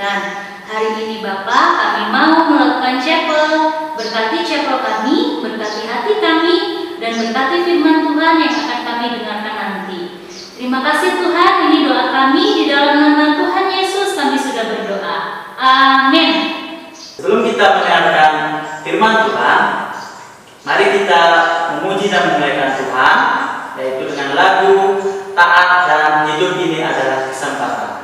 Tuhan. Hari ini Bapak, kami mau melakukan chapel. Berkati chapel kami, berkati hati kami, dan berkati firman Tuhan yang akan kami dengarkan nanti. Terima kasih Tuhan, ini doa kami di dalam nama Tuhan Yesus kami sudah berdoa. Amin. Sebelum kita mendengarkan firman Tuhan, mari kita memuji dan memuliakan Tuhan, yaitu dengan lagu Taat dan Hidup Ini Adalah Kesempatan.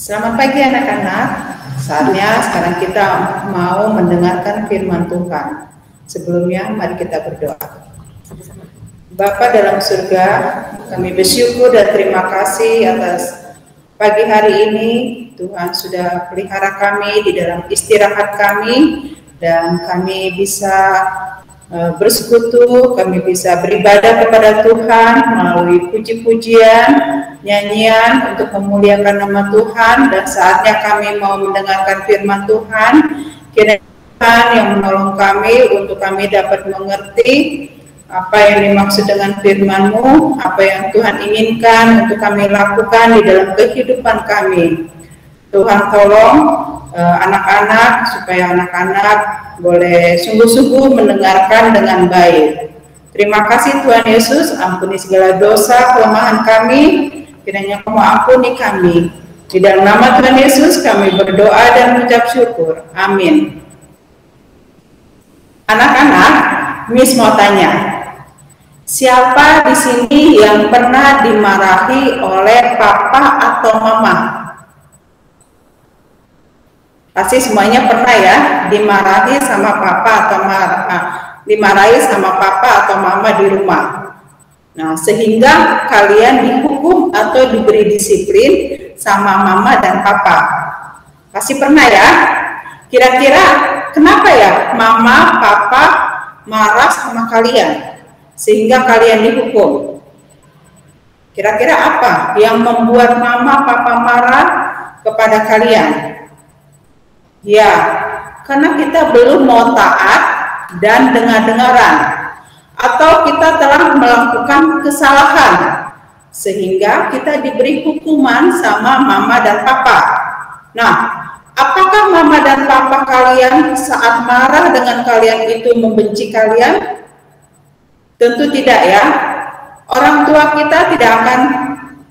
Selamat pagi anak-anak. Saatnya sekarang kita mau mendengarkan firman Tuhan. Sebelumnya mari kita berdoa. Bapa dalam surga, kami bersyukur dan terima kasih atas pagi hari ini. Tuhan sudah pelihara kami di dalam istirahat kami dan kami bisa bersekutu, kami bisa beribadah kepada Tuhan melalui puji-pujian, nyanyian untuk memuliakan nama Tuhan, dan saatnya kami mau mendengarkan firman Tuhan. Kiranya Tuhan yang menolong kami untuk kami dapat mengerti apa yang dimaksud dengan firman-Mu, apa yang Tuhan inginkan untuk kami lakukan di dalam kehidupan kami. Tuhan tolong anak-anak, supaya anak-anak boleh sungguh-sungguh mendengarkan dengan baik. Terima kasih Tuhan Yesus, ampuni segala dosa, kelemahan kami, kiranya Kamu ampuni kami. Di dalam nama Tuhan Yesus kami berdoa dan mengucap syukur. Amin. Anak-anak, Miss mau tanya, siapa di sini yang pernah dimarahi oleh papa atau mama? Pasti semuanya pernah ya, dimarahi sama papa atau dimarahi sama papa atau mama di rumah. Nah, sehingga kalian dihukum atau diberi disiplin sama mama dan papa. Pasti pernah ya. Kira-kira kenapa ya mama, papa marah sama kalian sehingga kalian dihukum? Kira-kira apa yang membuat mama, papa marah kepada kalian? Ya, karena kita belum mau taat dan dengar-dengaran, atau kita telah melakukan kesalahan sehingga kita diberi hukuman sama mama dan papa. Nah, apakah mama dan papa kalian saat marah dengan kalian itu membenci kalian? Tentu tidak ya. Orang tua kita tidak akan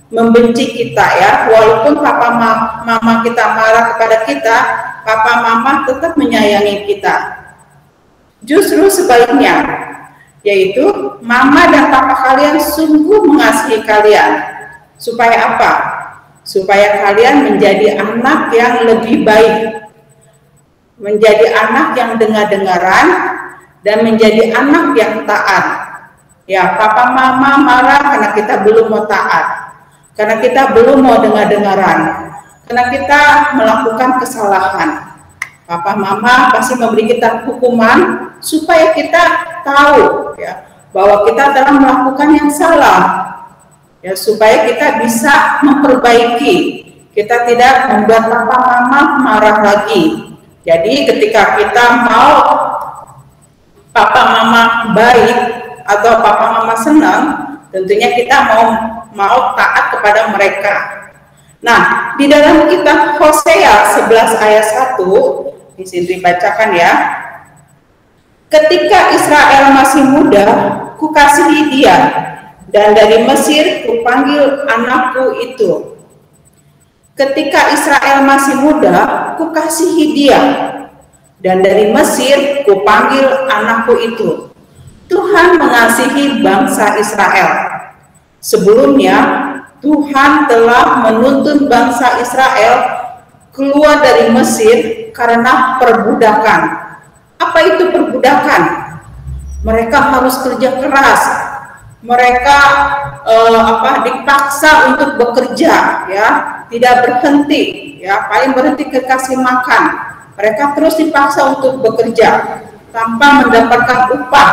membenci kita ya, walaupun papa mama kita marah kepada kita, papa mama tetap menyayangi kita. Justru sebaliknya, yaitu mama dan papa kalian sungguh mengasihi kalian. Supaya apa? Supaya kalian menjadi anak yang lebih baik, menjadi anak yang dengar-dengaran, dan menjadi anak yang taat. Ya, papa mama marah karena kita belum mau taat, karena kita belum mau dengar-dengaran, karena kita melakukan kesalahan. Papa mama pasti memberi kita hukuman supaya kita tahu ya bahwa kita telah melakukan yang salah, ya, supaya kita bisa memperbaiki, kita tidak membuat papa mama marah lagi. Jadi ketika kita mau papa mama baik atau papa mama senang, tentunya kita mau taat kepada mereka. Nah, di dalam kitab Hosea 11 ayat 1 di sini dibacakan ya. Ketika Israel masih muda, kukasihi dia, dan dari Mesir kupanggil anakku itu. Ketika Israel masih muda, kukasihi dia, dan dari Mesir kupanggil anakku itu. Tuhan mengasihi bangsa Israel. Sebelumnya, Tuhan telah menuntun bangsa Israel keluar dari Mesir karena perbudakan. Apa itu perbudakan? Mereka harus kerja keras. Mereka dipaksa untuk bekerja, ya, tidak berhenti, ya, paling berhenti kasih makan. Mereka terus dipaksa untuk bekerja tanpa mendapatkan upah.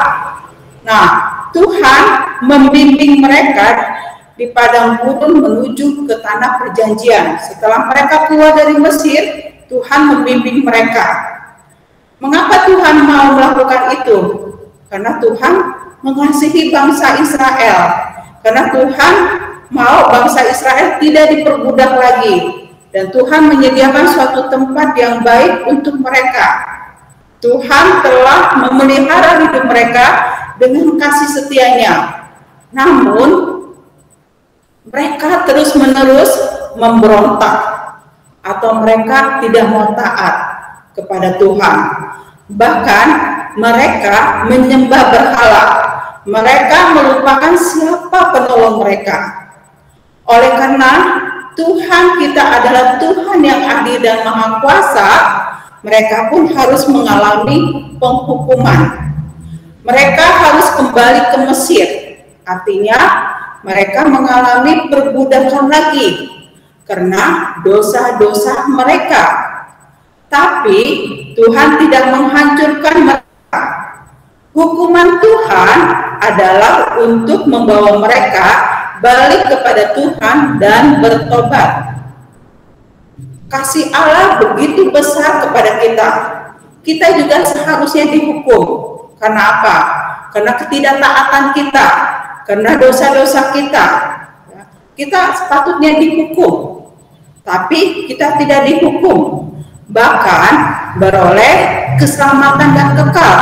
Nah, Tuhan membimbing mereka di padang gurun menuju ke tanah perjanjian. Setelah mereka keluar dari Mesir, Tuhan membimbing mereka. Mengapa Tuhan mau melakukan itu? Karena Tuhan mengasihi bangsa Israel. Karena Tuhan mau bangsa Israel tidak diperbudak lagi. Dan Tuhan menyediakan suatu tempat yang baik untuk mereka. Tuhan telah memelihara hidup mereka dengan kasih setianya. Namun, mereka terus-menerus memberontak atau mereka tidak mau taat kepada Tuhan. Bahkan mereka menyembah berhala. Mereka melupakan siapa penolong mereka. Oleh karena Tuhan kita adalah Tuhan yang adil dan maha kuasa, mereka pun harus mengalami penghukuman. Mereka harus kembali ke Mesir. Artinya mereka mengalami perbudakan lagi karena dosa-dosa mereka. Tapi Tuhan tidak menghancurkan mereka. Hukuman Tuhan adalah untuk membawa mereka balik kepada Tuhan dan bertobat. Kasih Allah begitu besar kepada kita. Kita juga seharusnya dihukum. Karena apa? Karena ketidaktaatan kita, karena dosa-dosa kita. Kita sepatutnya dihukum, tapi kita tidak dihukum. Bahkan beroleh keselamatan dan kekal,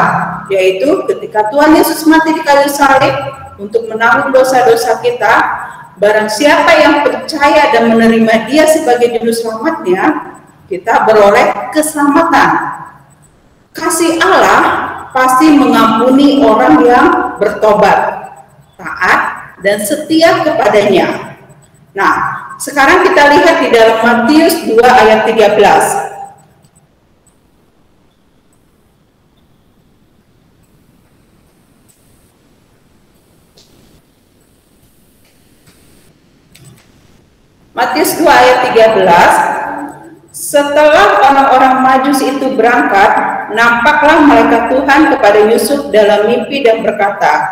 yaitu ketika Tuhan Yesus mati di kayu salib untuk menanggung dosa-dosa kita. Barang siapa yang percaya dan menerima Dia sebagai juru selamatnya, kita beroleh keselamatan. Kasih Allah pasti mengampuni orang yang bertobat, taat, dan setia kepadanya. Nah, sekarang kita lihat di dalam Matius 2 ayat 13. Matius 2 ayat 13. Setelah orang-orang Majus itu berangkat, nampaklah malaikat Tuhan kepada Yusuf dalam mimpi dan berkata,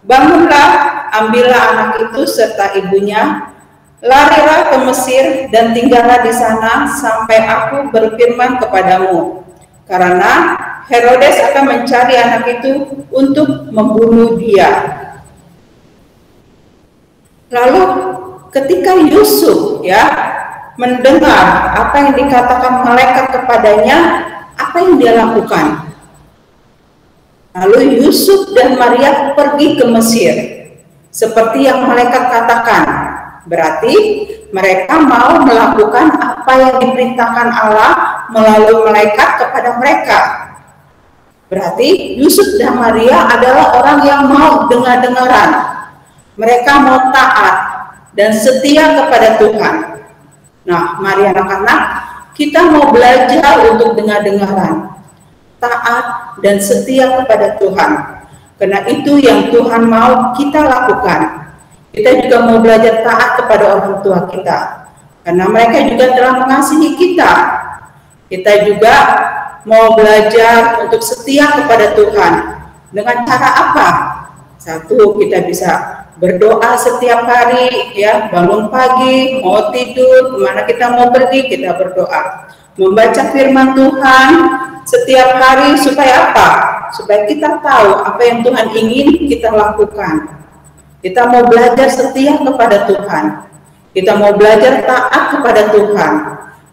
"Bangunlah, ambillah anak itu serta ibunya, larilah ke Mesir dan tinggallah di sana sampai aku berfirman kepadamu, karena Herodes akan mencari anak itu untuk membunuh dia." Lalu ketika Yusuf mendengar apa yang dikatakan malaikat kepadanya, apa yang dia lakukan? Lalu Yusuf dan Maria pergi ke Mesir, seperti yang malaikat katakan. Berarti mereka mau melakukan apa yang diperintahkan Allah melalui malaikat kepada mereka. Berarti Yusuf dan Maria adalah orang yang mau dengar-dengaran. Mereka mau taat dan setia kepada Tuhan. Nah, mari anak-anak, kita mau belajar untuk dengar-dengaran, taat dan setia kepada Tuhan. Karena itu yang Tuhan mau kita lakukan. Kita juga mau belajar taat kepada orang tua kita, karena mereka juga telah mengasihi kita. Kita juga mau belajar untuk setia kepada Tuhan. Dengan cara apa? Satu, kita bisa berdoa setiap hari, bangun pagi, mau tidur, kemana kita mau pergi, kita berdoa. Membaca firman Tuhan setiap hari supaya apa? Supaya kita tahu apa yang Tuhan ingin kita lakukan. Kita mau belajar setia kepada Tuhan. Kita mau belajar taat kepada Tuhan.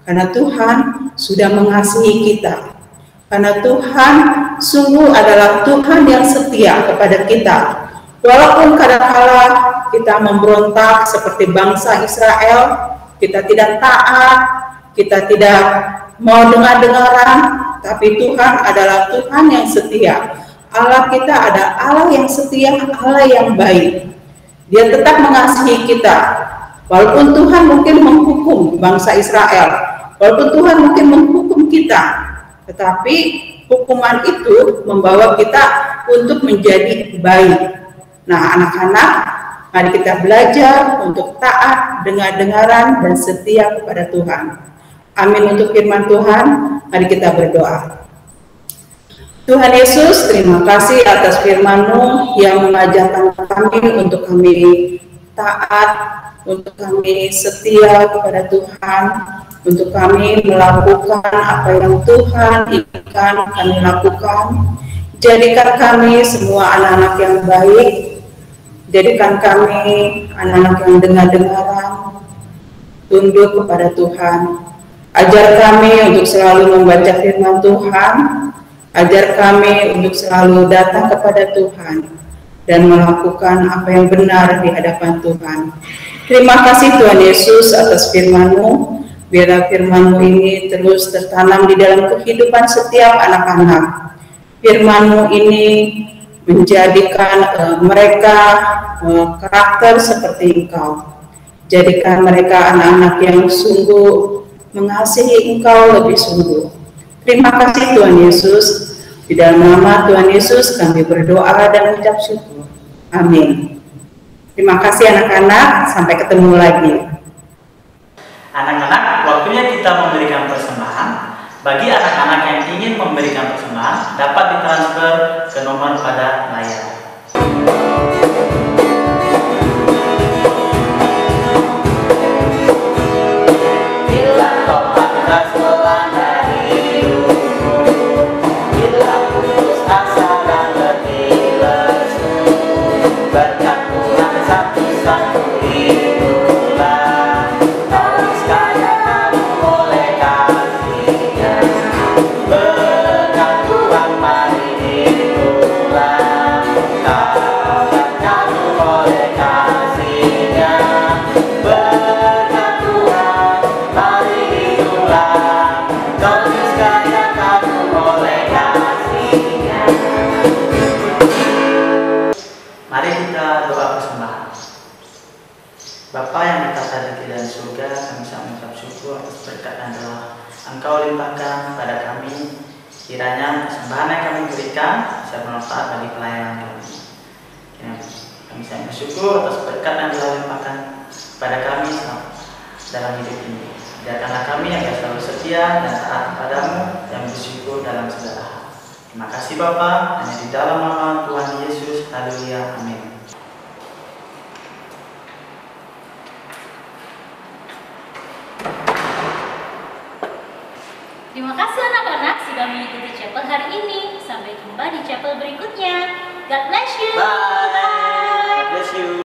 Karena Tuhan sudah mengasihi kita. Karena Tuhan sungguh adalah Tuhan yang setia kepada kita. Walaupun kadang-kala kita memberontak seperti bangsa Israel, kita tidak taat, kita tidak mau dengar-dengaran, tapi Tuhan adalah Tuhan yang setia. Allah kita adalah Allah yang setia, Allah yang baik. Dia tetap mengasihi kita. Walaupun Tuhan mungkin menghukum bangsa Israel, walaupun Tuhan mungkin menghukum kita, tetapi hukuman itu membawa kita untuk menjadi baik. Nah, anak-anak, mari kita belajar untuk taat, dengar-dengaran, dan setia kepada Tuhan. Amin untuk firman Tuhan. Mari kita berdoa. Tuhan Yesus, terima kasih atas firman-Mu yang mengajarkan kami untuk kami taat, untuk kami setia kepada Tuhan, untuk kami melakukan apa yang Tuhan inginkan kami lakukan. Jadikan kami semua anak-anak yang baik. Jadikan kami anak-anak yang dengar-dengaran, tunduk kepada Tuhan. Ajar kami untuk selalu membaca firman Tuhan. Ajar kami untuk selalu datang kepada Tuhan dan melakukan apa yang benar di hadapan Tuhan. Terima kasih Tuhan Yesus atas firman-Mu. Biarlah firman-Mu ini terus tertanam di dalam kehidupan setiap anak-anak. Firman-Mu ini menjadikan mereka karakter seperti Engkau. Jadikan mereka anak-anak yang sungguh mengasihi Engkau lebih sungguh. Terima kasih Tuhan Yesus. Di dalam nama Tuhan Yesus kami berdoa dan mengucap syukur. Amin. Terima kasih anak-anak. Sampai ketemu lagi. Anak-anak, waktunya kita memberikan persembahan. Bagi anak-anak yang ingin memberikan persembahan, dapat ditransfer ke nomor pada layar. Bila kau pantas melanda hidupmu, bila putus asa dan letih lesu, berkat Tuhan satu-satu itulah, kau sekaya kamu oleh kasih-Nya. Berkat Tuhan mari itulah, kau kamu oleh kasih-Nya. Berkat Tuhan mari itulah, kau sekaya kamu oleh kasih-Nya. Mari kita doa persembahan. Bapa yang berkata di dalam surga, kami sangat mengucap syukur atas berkat dan doa Engkau limpahkan pada kami. Kiranya persembahan yang kami berikan bisa bermanfaat bagi pelayanan kami. Kami sangat bersyukur atas berkat yang telah limpahkan pada kami dalam hidup ini. Biarkanlah kami yang selalu setia dan taat kepadamu dan bersyukur dalam segala hal. Terima kasih Bapa, hanya di dalam nama Tuhan Yesus. Haleluya, amin. Terima kasih anak-anak sudah mengikuti chapel hari ini. Sampai jumpa di chapel berikutnya. God bless you. Bye. God bless you.